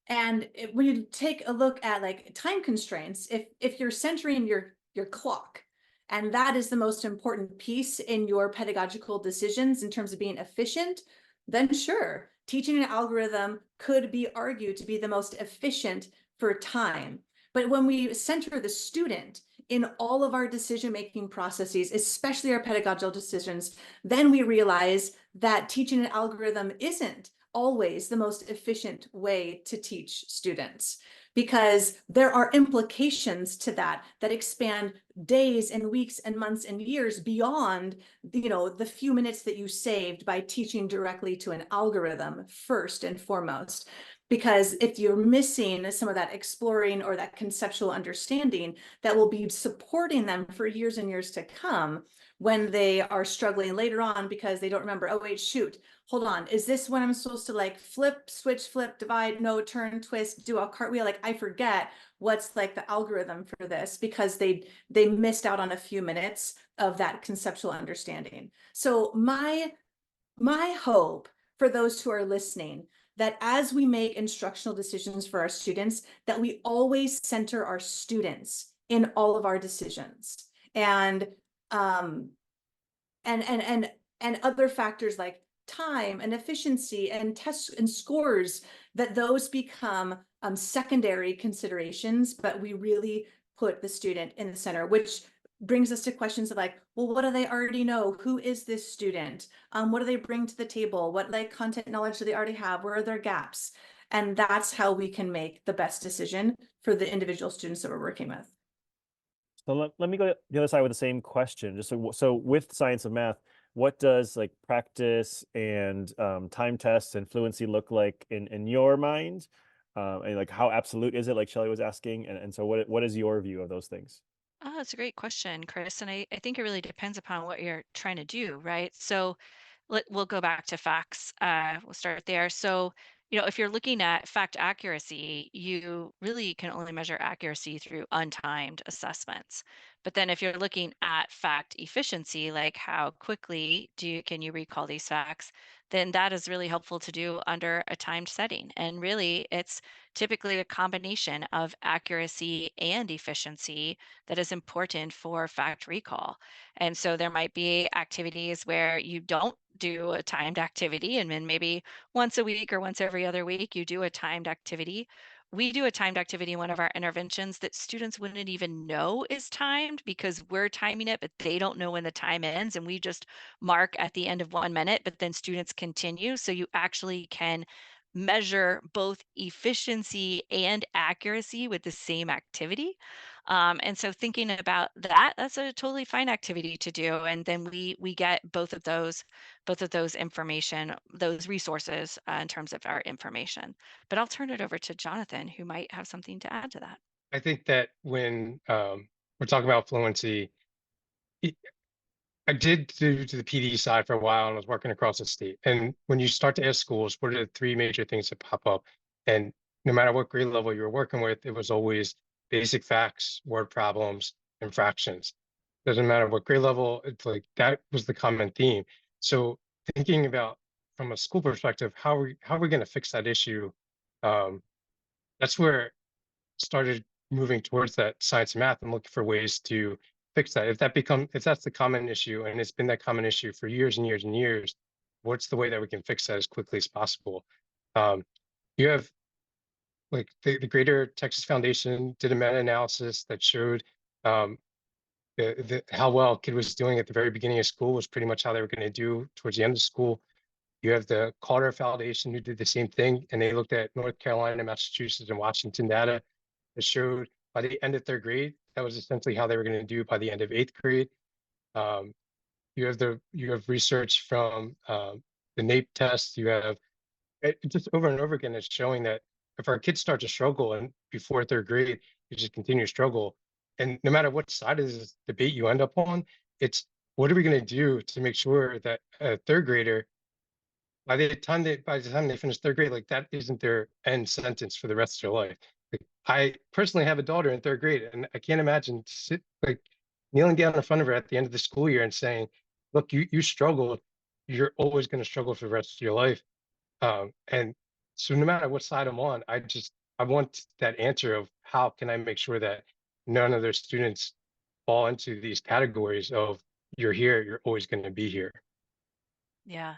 And when you take a look at like time constraints, if you're centering your clock, and that is the most important piece in your pedagogical decisions in terms of being efficient, then sure, teaching an algorithm could be argued to be the most efficient for time. But when we center the student in all of our decision-making processes, especially our pedagogical decisions, then we realize that teaching an algorithm isn't always the most efficient way to teach students, because there are implications to that expand days and weeks and months and years beyond the few minutes that you saved by teaching directly to an algorithm first and foremost. Because if you're missing some of that exploring or that conceptual understanding that will be supporting them for years and years to come, when they are struggling later on because they don't remember, oh wait, shoot, hold on, is this when I'm supposed to like flip, switch, flip, divide, no, turn, twist, do a cartwheel? Like I forget what's like the algorithm for this because they missed out on a few minutes of that conceptual understanding. So my hope for those who are listening, that as we make instructional decisions for our students, that we always center our students in all of our decisions. And other factors like time and efficiency and tests and scores, that those become secondary considerations, but we really put the student in the center, which brings us to questions of like, well, what do they already know? Who is this student? What do they bring to the table? What like content knowledge do they already have? Where are their gaps? And that's how we can make the best decision for the individual students that we're working with. So let me go to the other side with the same question. Just so with science of math, what does like practice and time tests and fluency look like in your mind? And like how absolute is it, like Shelley was asking? And so what is your view of those things? Oh, that's a great question, Chris. And I think it really depends upon what you're trying to do, right? So we'll go back to facts. We'll start there. So, if you're looking at fact accuracy, you really can only measure accuracy through untimed assessments. But then if you're looking at fact efficiency, like how quickly can you recall these facts, then that is really helpful to do under a timed setting. And really, it's typically a combination of accuracy and efficiency that is important for fact recall. And so there might be activities where you don't do a timed activity, and then maybe once a week or once every other week, you do a timed activity. We do a timed activity in one of our interventions that students wouldn't even know is timed because we're timing it, but they don't know when the time ends. And we just mark at the end of 1 minute, but then students continue. So you actually can measure both efficiency and accuracy with the same activity. And so thinking about that, that's a totally fine activity to do. And then we get both of those information, those resources in terms of our information. But I'll turn it over to Jonathan, who might have something to add to that. I think that when we're talking about fluency, I did do to the PD side for a while and was working across the state. And when you start to ask schools, what are the three major things that pop up? And no matter what grade level you were working with, it was always basic facts, word problems, and fractions. Doesn't matter what grade level, it's like that was the common theme. So thinking about from a school perspective, how are we going to fix that issue? That's where it started moving towards that science and math and looking for ways to fix that. If that's the common issue and it's been that common issue for years and years and years, what's the way that we can fix that as quickly as possible? You have like the Greater Texas Foundation did a meta-analysis that showed how well a kid was doing at the very beginning of school was pretty much how they were going to do towards the end of school. You have the Carter Foundation who did the same thing, and they looked at North Carolina, Massachusetts, and Washington data that showed by the end of third grade, that was essentially how they were going to do by the end of eighth grade. You have research from the NAEP test. You have just over and over again, it's showing that if our kids start to struggle and before third grade, you just continue to struggle, And no matter what side of this debate you end up on, it's what are we going to do to make sure that a third grader, by the time they finish third grade, like that isn't their end sentence for the rest of their life. Like, I personally have a daughter in third grade, and I can't imagine kneeling down in front of her at the end of the school year and saying, "Look, you struggled. You're always going to struggle for the rest of your life." And so, no matter what side I'm on, I want that answer of how can I make sure that none of their students fall into these categories of you're here, you're always going to be here. Yeah.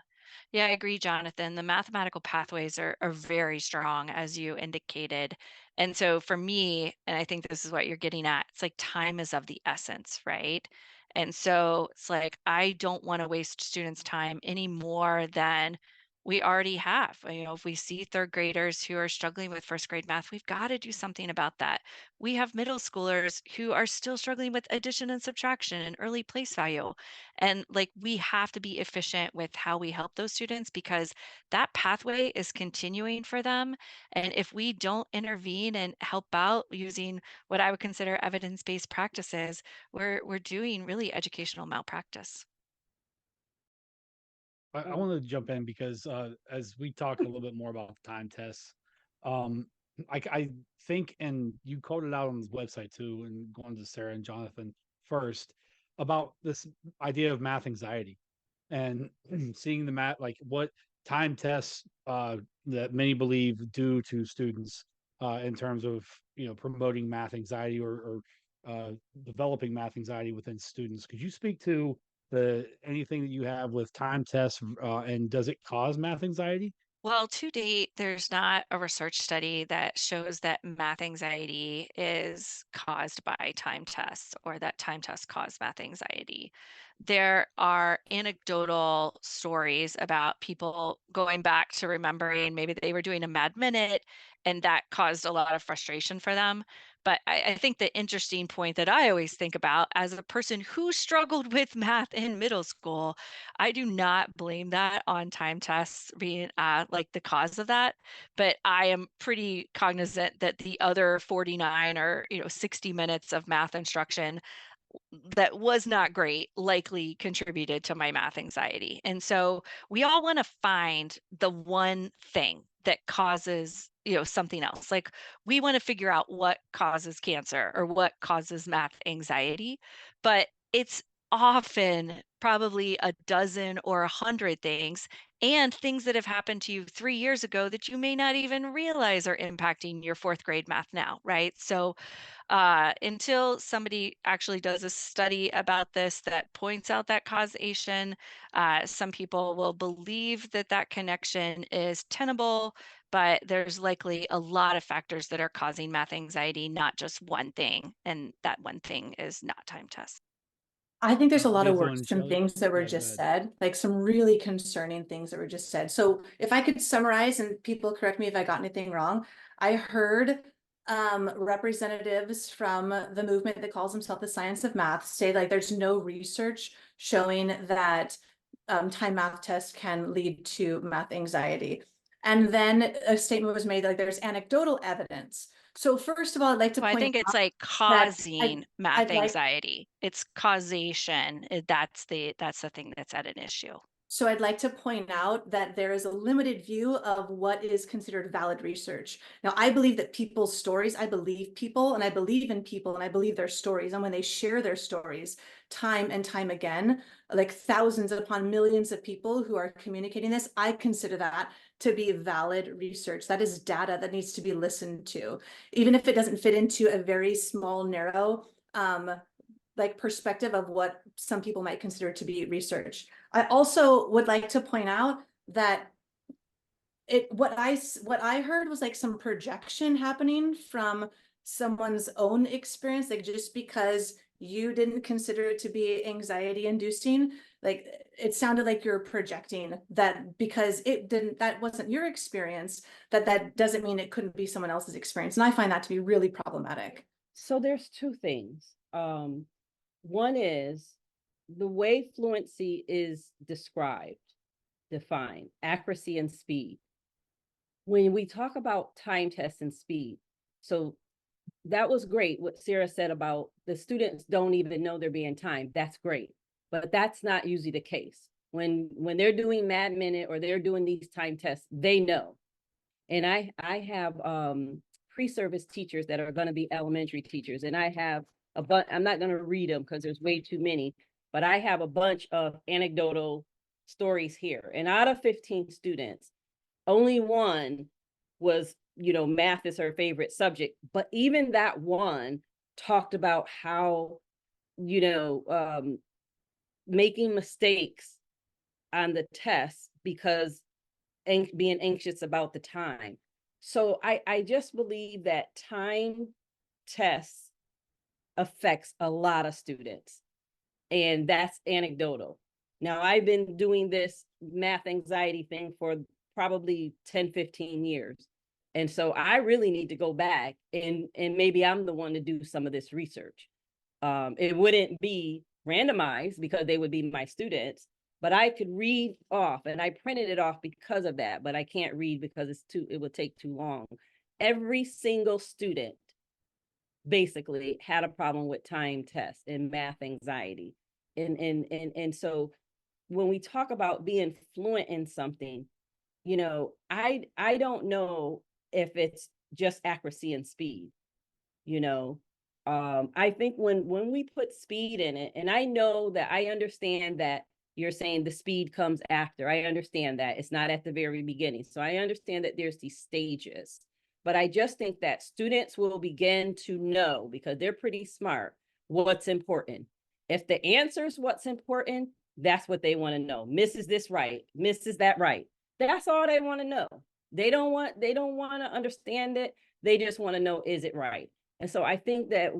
Yeah, I agree, Jonathan. The mathematical pathways are very strong, as you indicated. And so for me, and I think this is what you're getting at, it's like time is of the essence, right? And so it's like, I don't want to waste students' time any more than we already have. You know, if we see third graders who are struggling with first grade math, we've got to do something about that. We have middle schoolers who are still struggling with addition and subtraction and early place value. And like we have to be efficient with how we help those students because that pathway is continuing for them. And if we don't intervene and help out using what I would consider evidence-based practices, we're doing really educational malpractice. I want to jump in because as we talk a little bit more about time tests, um, I think, and you called it out on the website too, and going to Sarah and Jonathan first about this idea of math anxiety and seeing the math, like what time tests that many believe do to students in terms of promoting math anxiety or developing math anxiety within students. Could you speak to the anything that you have with time tests and does it cause math anxiety? Well, to date, there's not a research study that shows that math anxiety is caused by time tests or that time tests cause math anxiety. There are anecdotal stories about people going back to remembering maybe they were doing a mad minute and that caused a lot of frustration for them. But I think the interesting point that I always think about as a person who struggled with math in middle school, I do not blame that on time tests being like the cause of that, but I am pretty cognizant that the other 49 or 60 minutes of math instruction that was not great likely contributed to my math anxiety. And so we all want to find the one thing that causes something else. Like we want to figure out what causes cancer or what causes math anxiety, but it's often probably a dozen or 100 things and things that have happened to you 3 years ago that you may not even realize are impacting your fourth grade math now, right? So until somebody actually does a study about this that points out that causation, some people will believe that that connection is tenable, but there's likely a lot of factors that are causing math anxiety, not just one thing. And that one thing is not time tests. I think there's a lot of Lizzo and worrisome Shelley. things that were Yeah, go just ahead. said, like some really concerning things that were just said. So if I could summarize, and people correct me if I got anything wrong, I heard representatives from the movement that calls themselves the science of math say like there's no research showing that time math tests can lead to math anxiety. And then a statement was made like there's anecdotal evidence. So first of all, I'd like to So I point think it's out like that causing math I'd like anxiety. It's causation. That's the thing that's at an issue. So I'd like to point out that there is a limited view of what is considered valid research. Now, I believe that people's stories, I believe people and I believe in people and I believe their stories. And when they share their stories time and time again, like thousands upon millions of people who are communicating this, I consider that to be valid research. That is data that needs to be listened to, even if it doesn't fit into a very small, narrow, like perspective of what some people might consider to be research. I also would like to point out that what I heard was like some projection happening from someone's own experience, like just because you didn't consider it to be anxiety inducing, like it sounded like you're projecting that because that wasn't your experience, that doesn't mean it couldn't be someone else's experience. And I find that to be really problematic. So there's two things. One is the way fluency is described, defined, accuracy and speed. When we talk about time tests and speed, so that was great what Sarah said about the students don't even know they're being timed. That's great. But that's not usually the case. When they're doing Mad Minute or they're doing these time tests, they know. And I have pre-service teachers that are going to be elementary teachers, and I have a bunch. I'm not going to read them because there's way too many, but I have a bunch of anecdotal stories here. And out of 15 students, only one was, math is her favorite subject. But even that one talked about how, you know, um, making mistakes on the test because being anxious about the time. So I just believe that time tests affects a lot of students, and that's anecdotal. Now, I've been doing this math anxiety thing for probably 10, 15 years. And so I really need to go back and maybe I'm the one to do some of this research. It wouldn't be randomized because they would be my students, but I could read off, and I printed it off because of that, but I can't read because it would take too long. Every single student basically had a problem with time tests and math anxiety. And so when we talk about being fluent in something, I don't know if it's just accuracy and speed. you know I think when we put speed in it, and I know that I understand that you're saying the speed comes after. I understand that it's not at the very beginning, so I understand that there's these stages, but I just think that students will begin to know, because they're pretty smart, what's important. If the answer is what's important, that's what they want to know. Mrs. this right, Mrs. that right. That's all they want to know. They don't want to understand it. They just want to know, is it right? And so I think that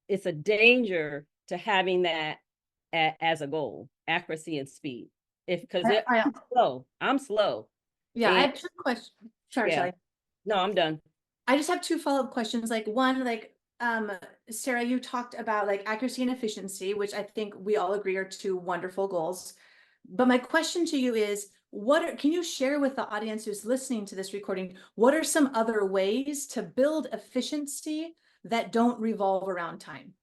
it's a danger to having that as a goal, accuracy and speed. Because I'm slow. I'm slow. Yeah, I And have two questions. Sorry, yeah, sorry. no, I'm done. I just have two follow-up questions. Like one, Sarah, you talked about like accuracy and efficiency, which I think we all agree are two wonderful goals. But my question to you is, can you share with the audience who's listening to this recording, what are some other ways to build efficiency that don't revolve around time?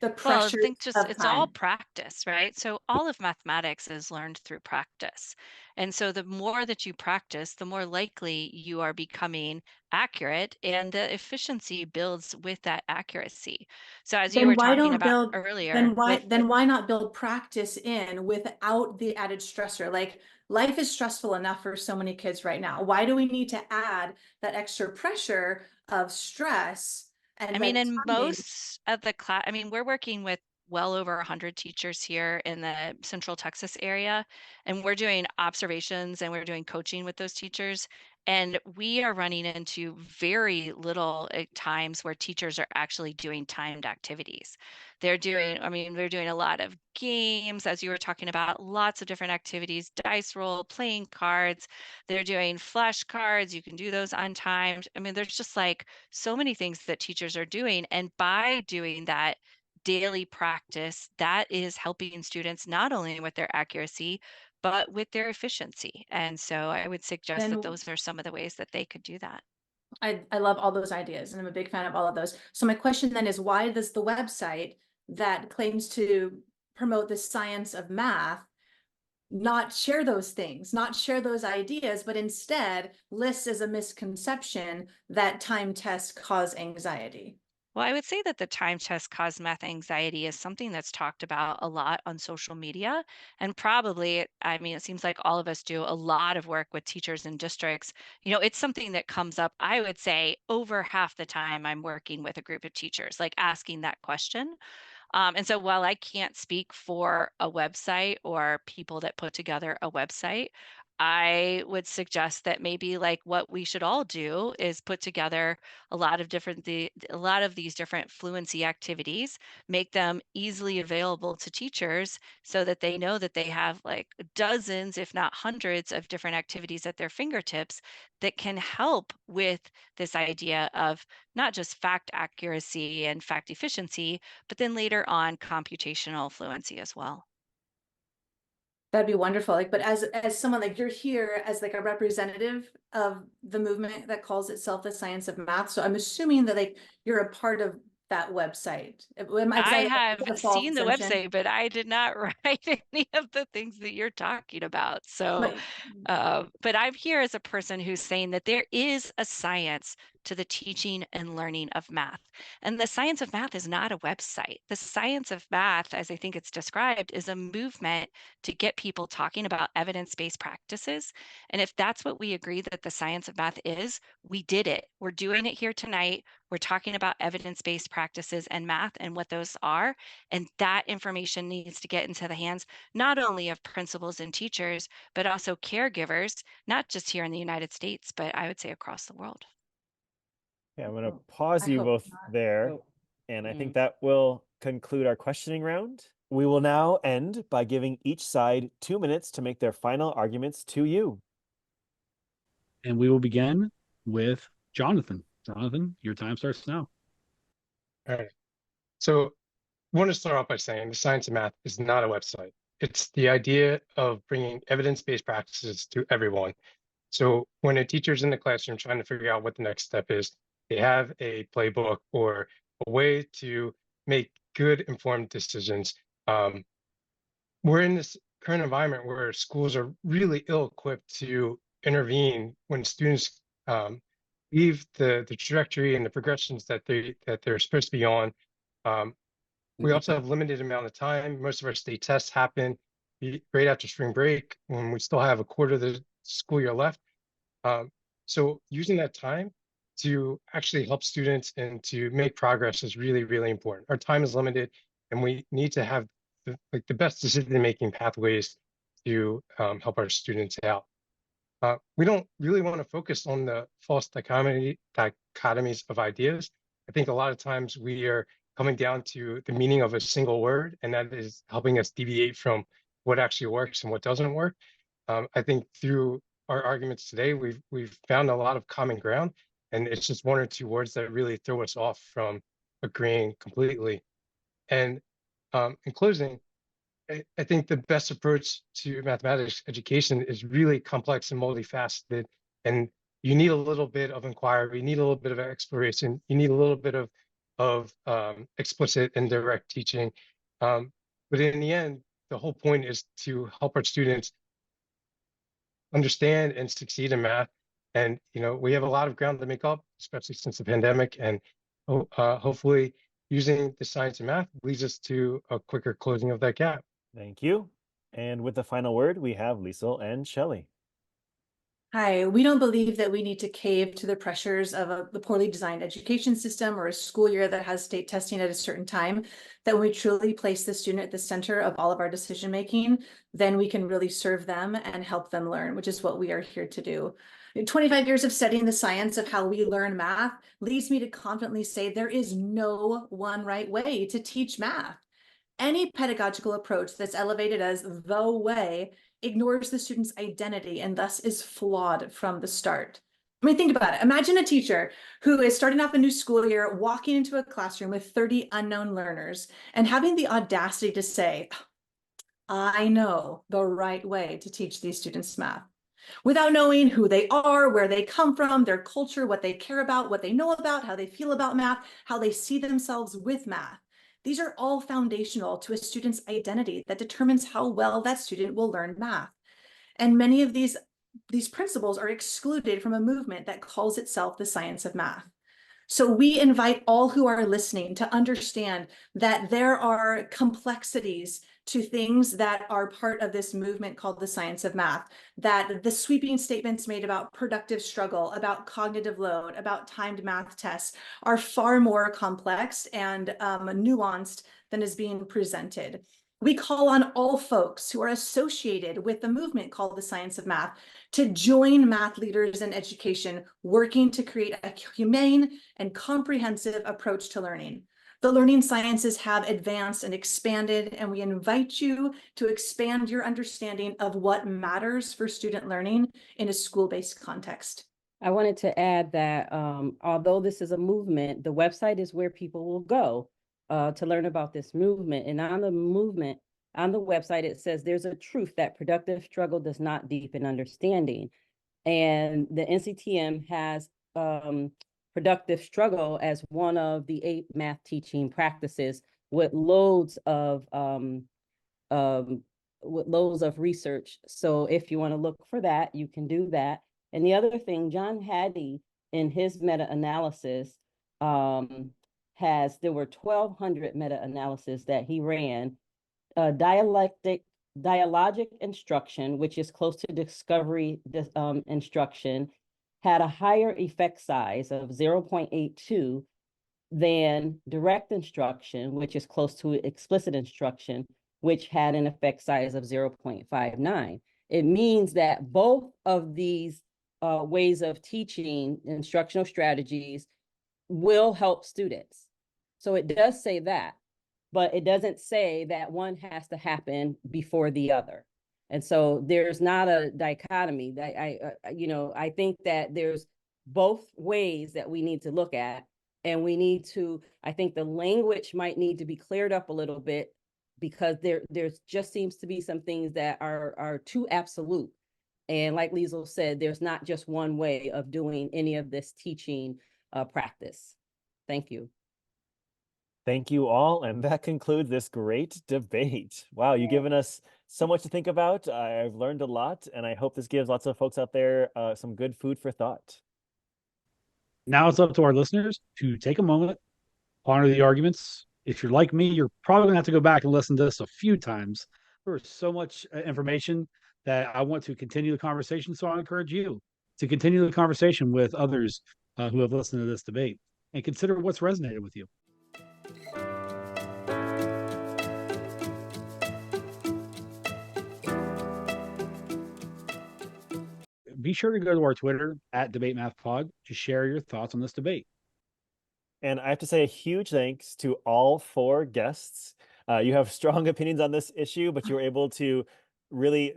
The Well, I pressure think just of it's all time. practice, right? So all of mathematics is learned through practice. And so the more that you practice, the more likely you are becoming accurate, and the efficiency builds with that accuracy. So as you Then were why talking don't about build, earlier with then why not build practice in without the added stressor? Like life is stressful enough for so many kids right now. Why do we need to add that extra pressure of stress I and mean, like in timing? most of the class, I mean, we're working with well over 100 teachers here in the Central Texas area, and we're doing observations and we're doing coaching with those teachers. And we are running into very little times where teachers are actually doing timed activities. They're doing a lot of games, as you were talking about, lots of different activities, dice roll, playing cards. They're doing flashcards. You can do those untimed. I mean, there's just like so many things that teachers are doing. And by doing that daily practice, that is helping students not only with their accuracy, but with their efficiency. And so I would suggest that Then those are some of the ways that they could do that. I love all those ideas and I'm a big fan of all of those. So my question then is, why does the website that claims to promote the science of math not share those things, not share those ideas, but instead lists as a misconception that time tests cause anxiety? Well, I would say that the time test cause math anxiety is something that's talked about a lot on social media. And probably, I mean, it seems like all of us do a lot of work with teachers and districts. It's something that comes up, I would say, over half the time I'm working with a group of teachers, like asking that question. And so while I can't speak for a website or people that put together a website, I would suggest that maybe like what we should all do is put together a lot of these different fluency activities, make them easily available to teachers so that they know that they have like dozens, if not hundreds, of different activities at their fingertips that can help with this idea of not just fact accuracy and fact efficiency, but then later on computational fluency as well. That'd be wonderful. Like, but as someone, like, you're here as like a representative of the movement that calls itself the science of math. So I'm assuming that like you're a part of that website. Is I that have a false seen the assumption? website, but I did not write any of the things that you're talking about. So, But but I'm here as a person who's saying that there is a science to the teaching and learning of math. And the science of math is not a website. The science of math, as I think it's described, is a movement to get people talking about evidence-based practices. And if that's what we agree that the science of math is, we did it. We're doing it here tonight. We're talking about evidence-based practices and math and what those are. And that information needs to get into the hands not only of principals and teachers, but also caregivers, not just here in the United States, but I would say across the world. Okay, I'm going to Oh, pause I you hope both not. there. oh, And I think mm. that will conclude our questioning round. We will now end by giving each side 2 minutes to make their final arguments to you. And we will begin with Jonathan. Jonathan, your time starts now. All right. So I want to start off by saying the science of math is not a website. It's the idea of bringing evidence-based practices to everyone. So when a teacher's in the classroom trying to figure out what the next step is, they have a playbook or a way to make good informed decisions. We're in this current environment where schools are really ill-equipped to intervene when students leave the trajectory and the progressions that they're supposed to be on. Um, we also have limited amount of time. Most of our state tests happen right after spring break when we still have a quarter of the school year left. So using that time to actually help students and to make progress is really, really important. Our time is limited, and we need to have the best decision-making pathways to help our students out. We don't really want to focus on the false dichotomies of ideas. I think a lot of times we are coming down to the meaning of a single word, and that is helping us deviate from what actually works and what doesn't work. I think through our arguments today, we've found a lot of common ground, and it's just one or two words that really throw us off from agreeing completely. And in closing, I think the best approach to mathematics education is really complex and multifaceted. And you need a little bit of inquiry, you need a little bit of exploration, you need a little bit of explicit and direct teaching. But in the end, the whole point is to help our students understand and succeed in math. And we have a lot of ground to make up, especially since the pandemic. And hopefully, using the science and math leads us to a quicker closing of that gap. Thank you. And with the final word, we have Liesl and Shelley. Hi, we don't believe that we need to cave to the pressures of the poorly designed education system or a school year that has state testing at a certain time. That when we truly place the student at the center of all of our decision making, then we can really serve them and help them learn, which is what we are here to do. 25 years of studying the science of how we learn math leads me to confidently say there is no one right way to teach math. Any pedagogical approach that's elevated as the way ignores the student's identity and thus is flawed from the start. I mean, think about it. Imagine a teacher who is starting off a new school year, walking into a classroom with 30 unknown learners and having the audacity to say, I know the right way to teach these students math, without knowing who they are, where they come from, their culture, what they care about, what they know about, how they feel about math, how they see themselves with math. These are all foundational to a student's identity that determines how well that student will learn math. And many of these principles are excluded from a movement that calls itself the science of math. So we invite all who are listening to understand that there are complexities to things that are part of this movement called the science of math, that the sweeping statements made about productive struggle, about cognitive load, about timed math tests are far more complex and nuanced than is being presented. We call on all folks who are associated with the movement called the science of math to join math leaders in education, working to create a humane and comprehensive approach to learning. The learning sciences have advanced and expanded, and we invite you to expand your understanding of what matters for student learning in a school-based context. I wanted to add that although this is a movement, the website is where people will go to learn about this movement. And on the movement, on the website, it says there's a truth that productive struggle does not deepen understanding. And the NCTM has productive struggle as one of the 8 math teaching practices with loads of research. So if you want to look for that, you can do that. And the other thing, John Hattie, in his meta-analysis, there were 1,200 meta-analysis that he ran. Dialogic instruction, which is close to discovery instruction, had a higher effect size of 0.82 than direct instruction, which is close to explicit instruction, which had an effect size of 0.59. It means that both of these ways of teaching instructional strategies will help students. So it does say that, but it doesn't say that one has to happen before the other. And so there's not a dichotomy. I think that there's both ways that we need to look at, and we need to, I think the language might need to be cleared up a little bit, because there's just seems to be some things that are too absolute. And like Liesl said, there's not just one way of doing any of this teaching practice. Thank you. Thank you all. And that concludes this great debate. Wow, you've given us so much to think about. I've learned a lot, and I hope this gives lots of folks out there some good food for thought. Now it's up to our listeners to take a moment, ponder the arguments. If you're like me, you're probably going to have to go back and listen to this a few times. There was so much information that I want to continue the conversation. So I encourage you to continue the conversation with others who have listened to this debate, and consider what's resonated with you. Be sure to go to our Twitter at DebateMathPod to share your thoughts on this debate. And I have to say a huge thanks to all 4 guests. You have strong opinions on this issue, but you were able to really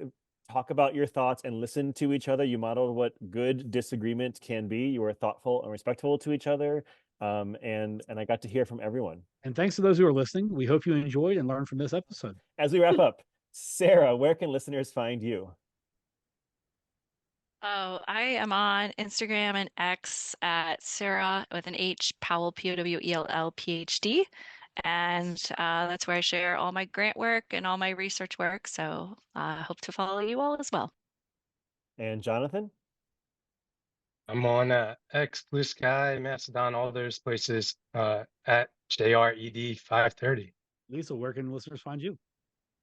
talk about your thoughts and listen to each other. You modeled what good disagreement can be. You were thoughtful and respectful to each other. And I got to hear from everyone. And thanks to those who are listening. We hope you enjoyed and learned from this episode. As we wrap up, Sarah, where can listeners find you? Oh, I am on Instagram and X at Sarah with an H Powell, Powell, PhD. And that's where I share all my grant work and all my research work. So I hope to follow you all as well. And Jonathan? I'm on X, Blue Sky, Mastodon, all those places at JRED530. Lisa, where can listeners find you?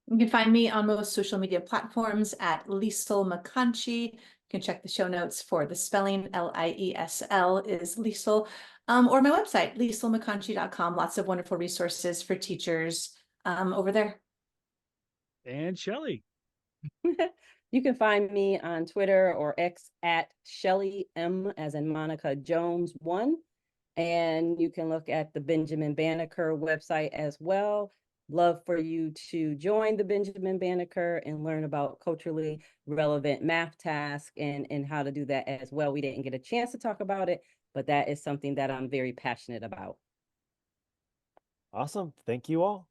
You can find me on most social media platforms at Liesl McConchy. You can check the show notes for the spelling. Liesl is Liesl, or my website, lieslmcconchy.com. Lots of wonderful resources for teachers over there. And Shelley. You can find me on Twitter or X at Shelley M, as in Monica Jones 1. And you can look at the Benjamin Banneker website as well. Love for you to join the Benjamin Banneker and learn about culturally relevant math tasks and how to do that as well. We didn't get a chance to talk about it, but that is something that I'm very passionate about. Awesome. Thank you all.